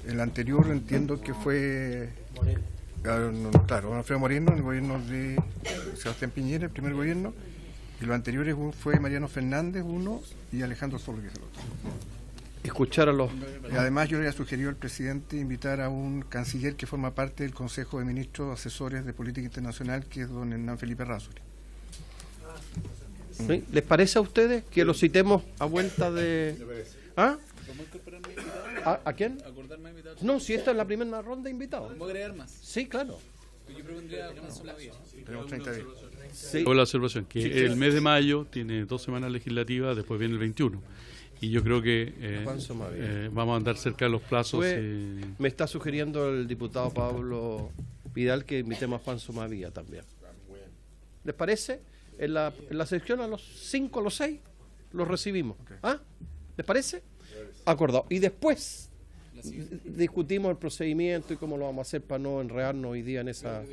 El anterior entiendo que fue... Claro, Alfredo Moreno, en el gobierno de Sebastián Piñera, el primer gobierno. Y los anteriores fue Mariano Fernández, uno, y Alejandro Solo, que es el otro. Escuchar a los... Y además yo le había sugerido al presidente invitar a un canciller que forma parte del Consejo de Ministros Asesores de Política Internacional, que es don Hernán Felipe Razzoli. ¿Sí? ¿Les parece a ustedes que lo citemos a vuelta de...? ¿Ah? ¿A quién? No, si esta es la primera ronda de invitados. ¿Puedo agregar más? Sí, claro. Yo propondría una sola vía. Tenemos 30 días. Sí. Hago la observación que Sí, sí. el mes de mayo tiene 2 semanas legislativas, después viene el 21. Y yo creo que Juan Somavía. vamos a andar cerca de los plazos. Me está sugiriendo el diputado Pablo Vidal que invitemos a Juan Somavía también. ¿Les parece? En la sección a los 5, a los 6 los recibimos. ¿Ah? ¿Les parece? Acordado. Y después discutimos el procedimiento y cómo lo vamos a hacer para no enredarnos hoy día en esa...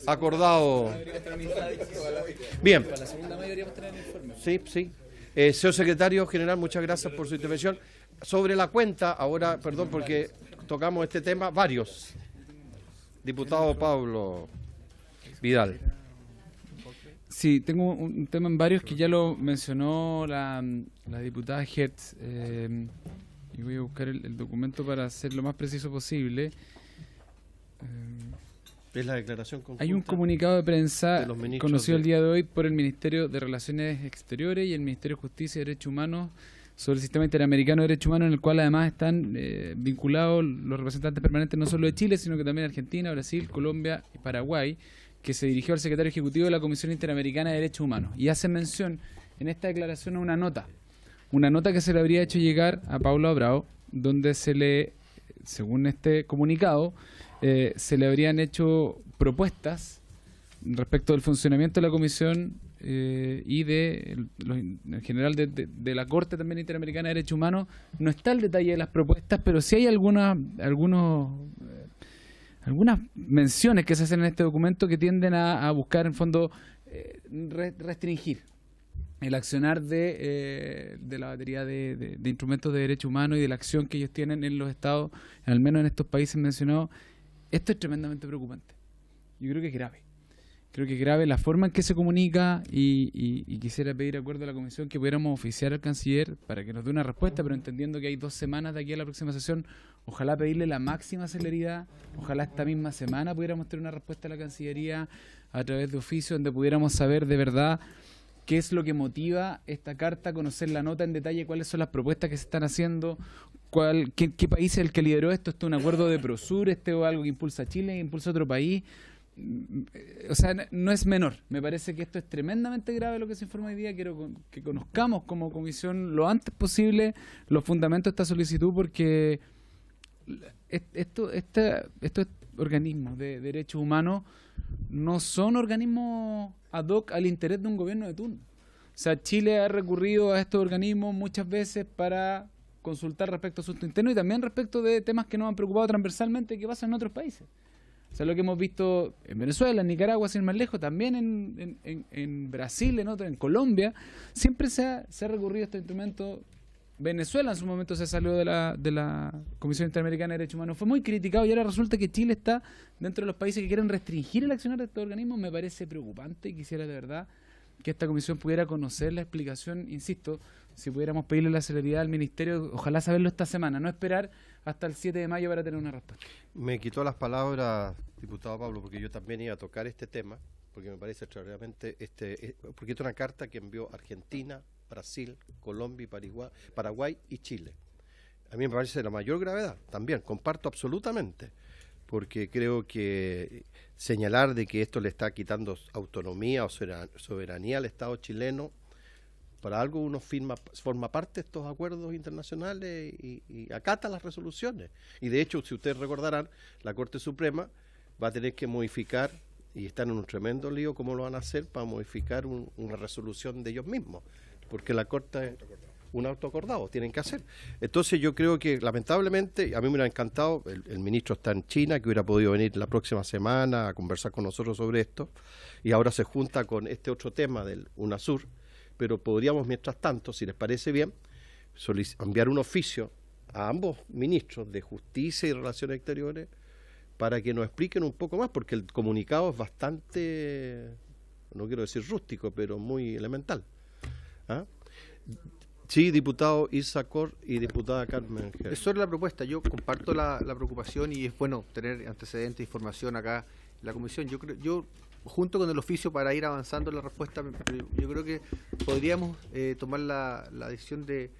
Acordado. Bien. Sí, sí. Señor secretario general, muchas gracias por su intervención. Sobre la cuenta, ahora, perdón, porque tocamos este tema, varios. Diputado Pablo Vidal. Sí, tengo un tema en varios que ya lo mencionó la diputada Hertz. Y voy a buscar el documento para ser lo más preciso posible. Es la declaración conjunta. Hay un comunicado de prensa de los ministros conocido el día de hoy por el Ministerio de Relaciones Exteriores y el Ministerio de Justicia y Derechos Humanos sobre el Sistema Interamericano de Derechos Humanos, en el cual además están vinculados los representantes permanentes no solo de Chile, sino que también Argentina, Brasil, Colombia y Paraguay, que se dirigió al secretario ejecutivo de la Comisión Interamericana de Derechos Humanos. Y hace mención en esta declaración a una nota que se le habría hecho llegar a Pablo Abrao, donde se le, según este comunicado, se le habrían hecho propuestas respecto del funcionamiento de la Comisión y en general de la Corte también Interamericana de Derechos Humanos. No está el detalle de las propuestas, pero sí hay algunas menciones que se hacen en este documento que tienden a buscar, en fondo, restringir el accionar de la batería de instrumentos de derechos humanos y de la acción que ellos tienen en los estados, al menos en estos países mencionados. Esto es tremendamente preocupante. Yo creo que es grave. Creo que es grave la forma en que se comunica y quisiera pedir acuerdo a la Comisión que pudiéramos oficiar al canciller para que nos dé una respuesta, pero entendiendo que hay 2 semanas de aquí a la próxima sesión, ojalá pedirle la máxima celeridad, ojalá esta misma semana pudiéramos tener una respuesta a la Cancillería a través de oficio, donde pudiéramos saber de verdad qué es lo que motiva esta carta, conocer la nota en detalle, cuáles son las propuestas que se están haciendo, qué país es el que lideró esto, ¿esto es un acuerdo de Prosur, este o algo que impulsa a Chile, que impulsa a otro país? O sea, no es menor. Me parece que esto es tremendamente grave lo que se informa hoy día. Quiero que conozcamos como comisión lo antes posible los fundamentos de esta solicitud, porque estos organismos de derechos humanos no son organismos ad hoc al interés de un gobierno de turno. O sea, Chile ha recurrido a estos organismos muchas veces para consultar respecto a asuntos internos y también respecto de temas que nos han preocupado transversalmente que pasan en otros países. O sea, lo que hemos visto en Venezuela, en Nicaragua, sin más lejos, también en Brasil, en Colombia, siempre se ha recurrido a este instrumento. Venezuela en su momento se salió de la Comisión Interamericana de Derechos Humanos, fue muy criticado y ahora resulta que Chile está dentro de los países que quieren restringir el accionar de estos organismos. Me parece preocupante y quisiera de verdad que esta comisión pudiera conocer la explicación, insisto, si pudiéramos pedirle la celeridad al Ministerio, ojalá saberlo esta semana, no esperar hasta el 7 de mayo para tener una respuesta. Me quitó las palabras, diputado Pablo, porque yo también iba a tocar este tema, porque me parece extraordinariamente, porque es una carta que envió Argentina, Brasil, Colombia, Paraguay y Chile. A mí me parece de la mayor gravedad, también, comparto absolutamente, porque creo que señalar de que esto le está quitando autonomía o soberanía al Estado chileno, para algo uno forma parte de estos acuerdos internacionales y acata las resoluciones. Y de hecho, si ustedes recordarán, la Corte Suprema va a tener que modificar, y están en un tremendo lío cómo lo van a hacer para modificar una resolución de ellos mismos, porque la Corte es un autoacordado, tienen que hacer. Entonces yo creo que lamentablemente, a mí me hubiera encantado, el ministro está en China, que hubiera podido venir la próxima semana a conversar con nosotros sobre esto, y ahora se junta con este otro tema del UNASUR, pero podríamos, mientras tanto, si les parece bien, enviar un oficio a ambos ministros de Justicia y Relaciones Exteriores para que nos expliquen un poco más, porque el comunicado es bastante, no quiero decir rústico, pero muy elemental. ¿Ah? Sí, diputado Isacor y diputada Carmen. Eso es la propuesta. Yo comparto la preocupación y es bueno tener antecedentes e información acá en la comisión. Yo junto con el oficio para ir avanzando en la respuesta, yo creo que podríamos tomar la decisión de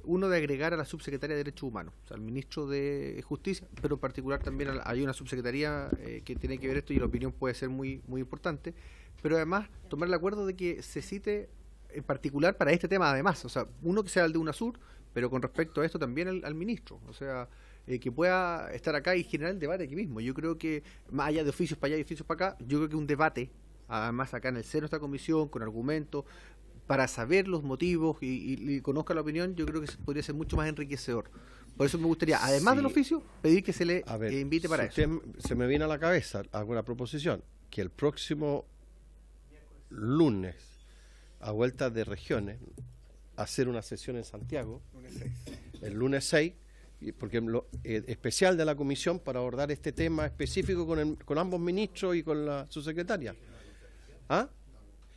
uno de agregar a la subsecretaria de Derechos Humanos, o sea, al ministro de Justicia, pero en particular también hay una subsecretaría que tiene que ver esto y la opinión puede ser muy, muy importante, pero además tomar el acuerdo de que se cite en particular para este tema además, o sea, uno que sea el de UNASUR, pero con respecto a esto también al ministro, o sea, que pueda estar acá y generar el debate aquí mismo. Yo creo que, más allá de oficios para allá y oficios para acá, yo creo que un debate, además acá en el seno de esta comisión, con argumentos, para saber los motivos y conozca la opinión, yo creo que podría ser mucho más enriquecedor. Por eso me gustaría, además del oficio, pedir que se le invite para eso. Se me viene a la cabeza alguna proposición, que el próximo lunes, a vuelta de regiones, hacer una sesión en Santiago, el lunes 6, porque especial de la comisión para abordar este tema específico con ambos ministros y con la subsecretaria. ¿Ah?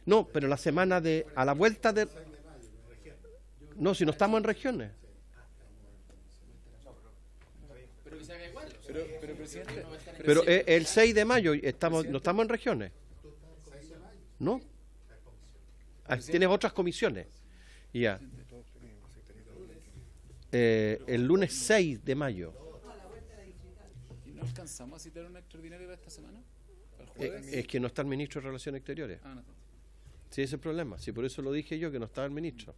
No, pero la semana a la vuelta de... No, si no estamos en regiones. Pero el 6 de mayo no estamos en regiones. ¿No? Tienes otras comisiones. Ya. El lunes 6 de mayo. ¿No alcanzamos a citar una extraordinaria para esta semana? Es que no está el ministro de Relaciones Exteriores. No. Sí, ese es el problema. Sí, por eso lo dije yo, que no estaba el ministro.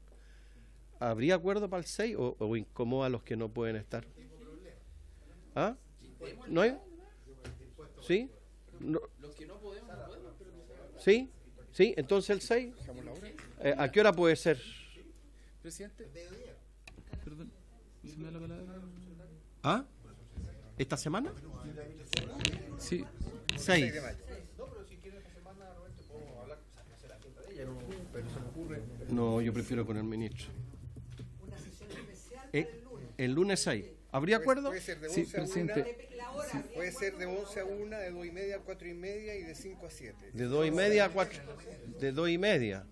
¿Habría acuerdo para el 6 o incomoda a los que no pueden estar? ¿Ah? ¿No hay? ¿Sí? No. Los que no podemos, no podemos. ¿Sí? ¿Sí? Entonces el 6. ¿A qué hora puede ser? Presidente. Perdón. ¿Se me da la palabra? ¿Ah? ¿Esta semana? Sí. 6. No, yo prefiero con el ministro. El lunes 6. ¿Habría acuerdo? Puede ser de 11 Sí, a 1, presidente. puede ser de 11 a 1, de 2 y media a 4 y media y de 5 a 7. De 2 y media a 4. De 2 y media.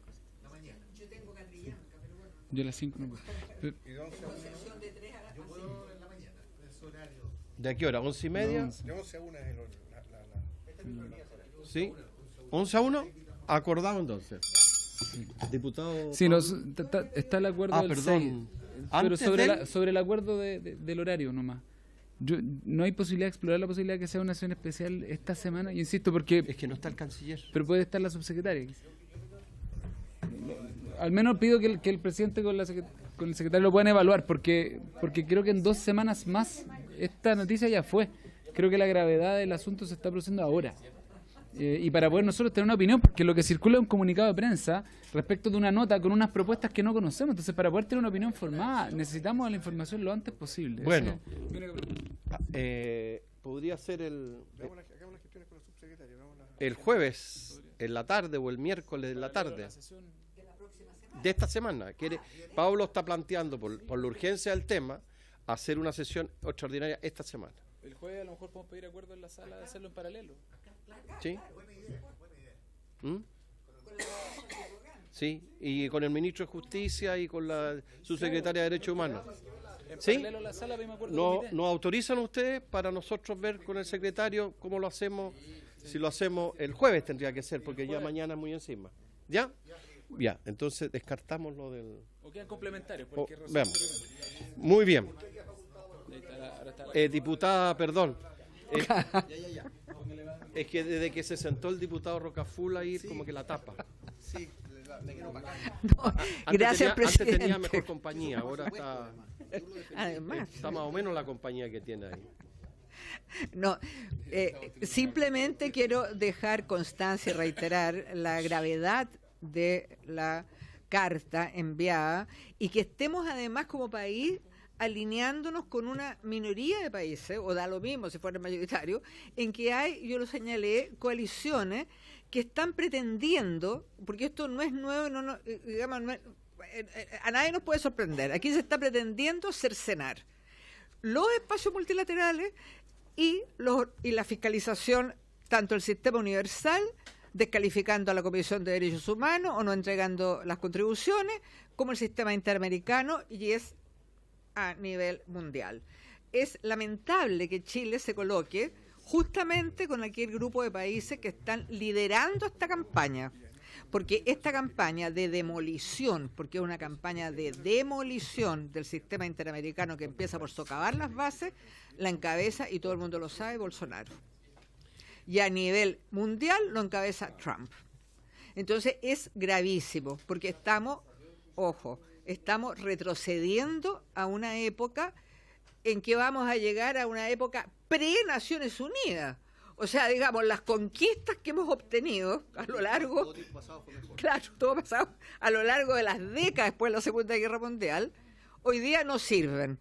Yo a las 5 no puedo. Y de 11 a 1. ¿De a qué hora? ¿11 y media? De 11 a 1 es ¿Sí? ¿11 a 1? Acordado entonces. Diputado. Sí, está el acuerdo del 6. Perdón. Pero Antes sobre el acuerdo del horario nomás. No hay posibilidad de explorar la posibilidad de que sea una sesión especial esta semana, y insisto, porque... Es que no está el canciller. Pero puede estar la subsecretaria. Al menos pido que el presidente con el secretario lo puedan evaluar, porque creo que en 2 semanas más esta noticia ya fue. Creo que la gravedad del asunto se está produciendo ahora. Y para poder nosotros tener una opinión, porque lo que circula es un comunicado de prensa respecto de una nota con unas propuestas que no conocemos. Entonces, para poder tener una opinión formada, necesitamos la información lo antes posible. Bueno, podría ser el jueves en la tarde o el miércoles en la tarde de esta semana. Pablo está planteando, por la urgencia del tema, hacer una sesión extraordinaria esta semana. El jueves a lo mejor podemos pedir acuerdo en la sala de hacerlo en paralelo. ¿Sí? Sí, y con el ministro de Justicia y con la subsecretaria de Derechos Humanos. ¿Sí? ¿Nos autorizan ustedes para nosotros ver con el secretario cómo lo hacemos? Si lo hacemos el jueves tendría que ser, porque ya mañana es muy encima. ¿Ya? Ya, entonces descartamos lo del... O quedan complementarios. Veamos. Muy bien. Diputada, perdón. Es que desde que se sentó el diputado Rocaful ahí, como que la tapa. Sí, Gracias, presidente. Antes tenía mejor compañía, ahora está... Además. Está más o menos la compañía que tiene ahí. No, simplemente quiero dejar constancia y reiterar la gravedad de la carta enviada y que estemos además como país alineándonos con una minoría de países, o da lo mismo si fuera mayoritario, en que hay, yo lo señalé, coaliciones que están pretendiendo, porque esto no es nuevo, digamos, a nadie nos puede sorprender, aquí se está pretendiendo cercenar los espacios multilaterales y la fiscalización, tanto el sistema universal, descalificando a la Comisión de Derechos Humanos o no entregando las contribuciones, como el sistema interamericano, y es a nivel mundial. Es lamentable que Chile se coloque justamente con aquel grupo de países que están liderando esta campaña, porque esta campaña de demolición, porque es una campaña de demolición del sistema interamericano que empieza por socavar las bases, la encabeza, y todo el mundo lo sabe, Bolsonaro. Y a nivel mundial lo encabeza Trump. Entonces es gravísimo, porque estamos retrocediendo a una época en que vamos a llegar a una época pre-Naciones Unidas. O sea, digamos, las conquistas que hemos obtenido a lo largo, todo pasado a lo largo de las décadas después de la Segunda Guerra Mundial, hoy día no sirven.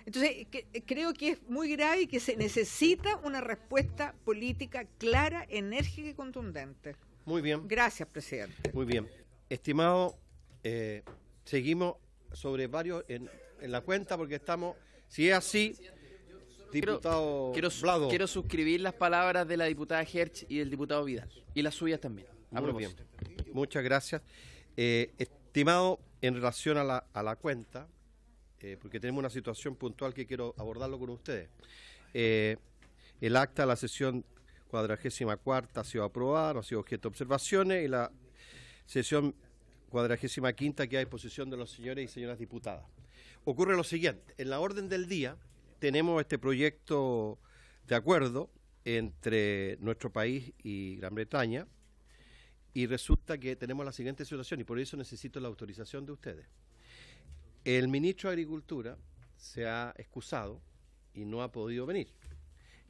Entonces, creo que es muy grave y que se necesita una respuesta política clara, enérgica y contundente. Muy bien. Gracias, presidente. Muy bien. Estimado, seguimos sobre varios en la cuenta porque estamos, si es así, diputado Vlado. Quiero suscribir las palabras de la diputada Hertz y del diputado Vidal, y las suyas también. Muy bien. Muchas gracias. Estimado, en relación a la cuenta, porque tenemos una situación puntual que quiero abordarlo con ustedes. El acta de la sesión 44ª ha sido aprobada, no ha sido objeto de observaciones, y la sesión 45ª queda a disposición de los señores y señoras diputadas. Ocurre lo siguiente: en la orden del día tenemos este proyecto de acuerdo entre nuestro país y Gran Bretaña, y resulta que tenemos la siguiente situación, y por eso necesito la autorización de ustedes. El ministro de Agricultura se ha excusado y no ha podido venir.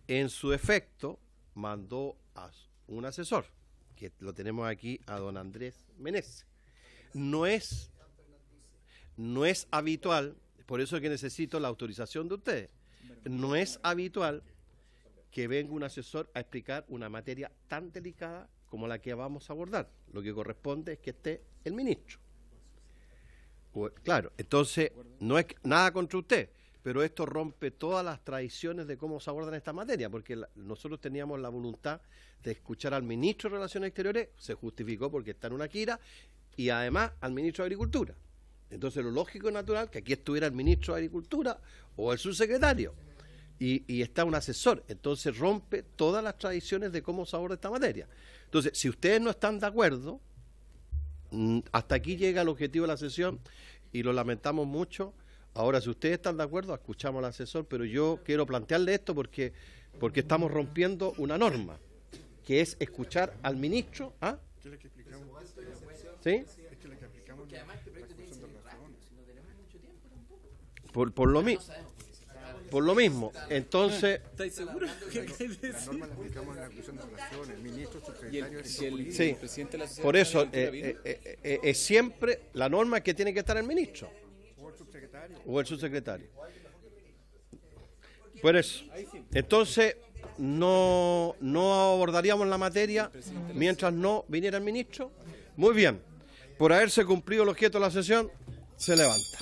En su defecto, mandó a un asesor, que lo tenemos aquí, a don Andrés Meneses. No es habitual, por eso es que necesito la autorización de ustedes, no es habitual que venga un asesor a explicar una materia tan delicada como la que vamos a abordar. Lo que corresponde es que esté el ministro. Claro, entonces no es nada contra usted, pero esto rompe todas las tradiciones de cómo se abordan esta materia, porque nosotros teníamos la voluntad de escuchar al ministro de Relaciones Exteriores, se justificó porque está en una gira, y además al ministro de Agricultura. Entonces lo lógico y natural que aquí estuviera el ministro de Agricultura o el subsecretario, y está un asesor. Entonces rompe todas las tradiciones de cómo se aborda esta materia. Entonces, si ustedes no están de acuerdo, hasta aquí llega el objetivo de la sesión y lo lamentamos mucho. Ahora, si ustedes están de acuerdo, escuchamos al asesor, pero yo quiero plantearle esto porque estamos rompiendo una norma, que es escuchar al ministro. ¿Ah? ¿Qué es lo que explicamos? ¿Sí? Es que lo que aplicamos la exposición de razones. Por lo mismo. Entonces, ¿Estáis seguros? La norma la aplicamos en la exposición de razones. El ministro, subsecretario, sí, presidente de la sociedad por eso es siempre la norma que tiene que estar el ministro o el subsecretario. Por eso. Entonces, no abordaríamos la materia mientras no viniera el ministro. Muy bien. Por haberse cumplido el objeto de la sesión, se levanta.